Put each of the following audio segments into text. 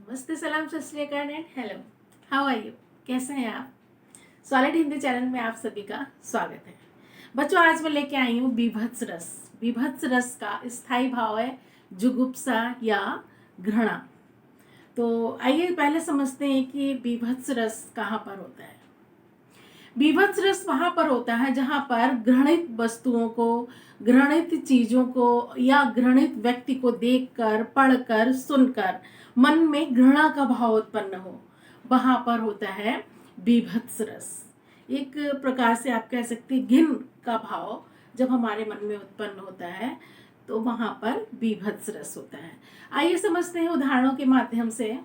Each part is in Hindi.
नमस्ते, सलाम, Sat Shri Akal and hello. How are you? कैसे हैं आप? सॉलिड हिंदी चैनल में आप सभी का स्वागत है। बच्चों, आज मैं लेके आई हूँ बीभत्स रस। बीभत्स रस का स्थायी भाव है जुगुप्सा या घृणा। तो आइए पहले समझते हैं कि बीभत्स रस कहाँ पर होता है। बीभत्स रस वहाँ पर होता है जहाँ पर घृणित वस्तुओं को, घृणित चीजों को या घृणित व्यक्ति को देखकर, पढ़कर, सुनकर मन में घृणा का भाव उत्पन्न हो, वहां पर होता है बीभत्स रस। एक प्रकार से आप कह सकते हैं घिन का भाव जब हमारे मन में उत्पन्न होता है तो वहां पर बीभत्स रस होता है। आइए समझते हैं उदाहरणों के माध्यम से।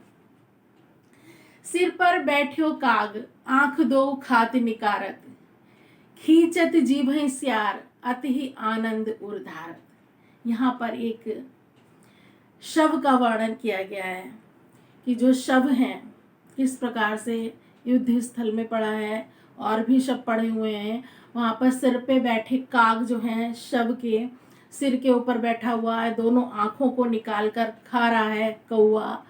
सिर पर बैठ्यो काग, आंख दो खात निकारत, खींचत जीभ स्यार, अति आनंद उर्धारत। यहाँ पर एक शव का वर्णन किया गया है कि जो शव हैं किस प्रकार से युद्ध स्थल में पड़ा है और भी शव पड़े हुए हैं। वहाँ पर सिर पे बैठे काग जो हैं, शव के सिर के ऊपर बैठा हुआ है, दोनों आँखों को निकाल कर खा रहा है कौआ,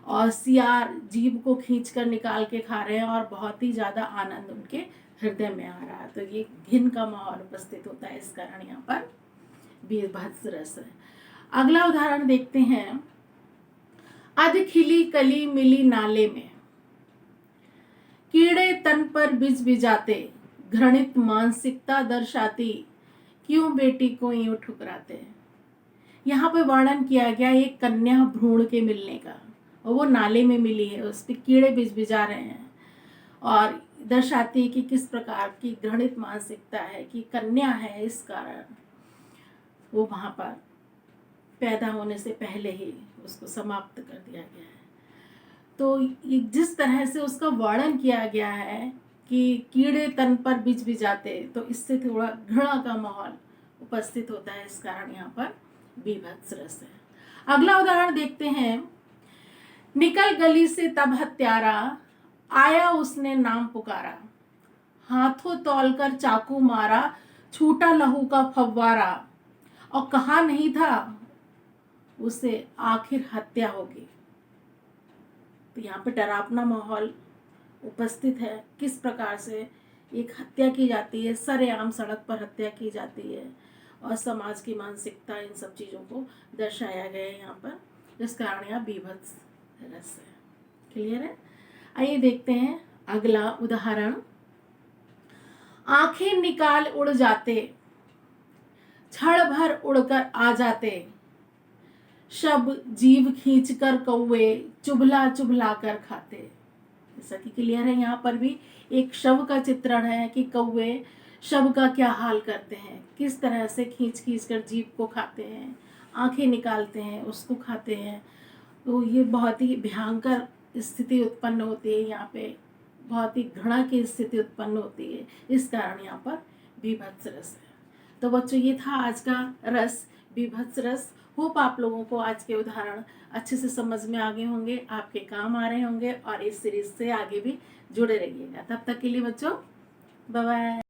और सियार जीभ को खींच कर निकाल के खा रहे हैं और बहुत ही ज़्यादा आनंद उनके हृदय में आ रहा है। तो ये घिन का माहौल उपस्थित होता है, इस कारण यहाँ पर बीभत्स रस है। अगला उदाहरण देखते हैं। अध खिली कली मिली नाले में, कीड़े तन पर बिज बिजाते, घृणित मानसिकता दर्शाती, क्यों बेटी को यूं ठुकराते। यहाँ पे वर्णन किया गया एक कन्या भ्रूण के मिलने का, और वो नाले में मिली है, उस पर कीड़े बिज बिजा रहे हैं और दर्शाती है कि किस प्रकार की घृणित मानसिकता है कि कन्या है, इस कारण वो वहां पर पैदा होने से पहले ही उसको समाप्त कर दिया गया है। तो जिस तरह से उसका वर्णन किया गया है कि कीड़े तन पर बिज बिजाते, तो इससे थोड़ा घृणा का माहौल उपस्थित होता है, इस कारण यहाँ पर बीभत्स रस है। अगला उदाहरण देखते हैं। निकल गली से तब हत्यारा, आया उसने नाम पुकारा, हाथों तौलकर चाकू मारा, छूटा लहू का फव्वारा, और कहा नहीं था उसे आखिर हत्या होगी। तो यहाँ पे डरावना माहौल उपस्थित है, किस प्रकार से एक हत्या की जाती है, सरेआम सड़क पर हत्या की जाती है, और समाज की मानसिकता, इन सब चीज़ों को दर्शाया गया है यहाँ पर, जिस कारण यहाँ बीभत्स रस है। क्लियर है? आइए देखते हैं अगला उदाहरण। आंखें निकाल उड़ जाते, क्षण भर उड़कर आ जाते, शब जीव खींचकर कौवे, चुभला चुभला कर खाते। जैसा कि क्लियर है, यहाँ पर भी एक शव का चित्रण है कि कौवे शव का क्या हाल करते हैं, किस तरह से खींच खींच कर जीव को खाते हैं, आंखें निकालते हैं, उसको खाते हैं। तो ये बहुत ही भयंकर स्थिति उत्पन्न होती है, यहाँ पे बहुत ही घृणा की स्थिति उत्पन्न होती है, इस कारण यहाँ पर बीभत्स रस है। तो बच्चों, ये था आज का रस, बीभत्स रस। होप आप लोगों को आज के उदाहरण अच्छे से समझ में आ गए होंगे, आपके काम आ रहे होंगे, और इस सीरीज से आगे भी जुड़े रहिएगा। तब तक के लिए बच्चों, बाय बाय।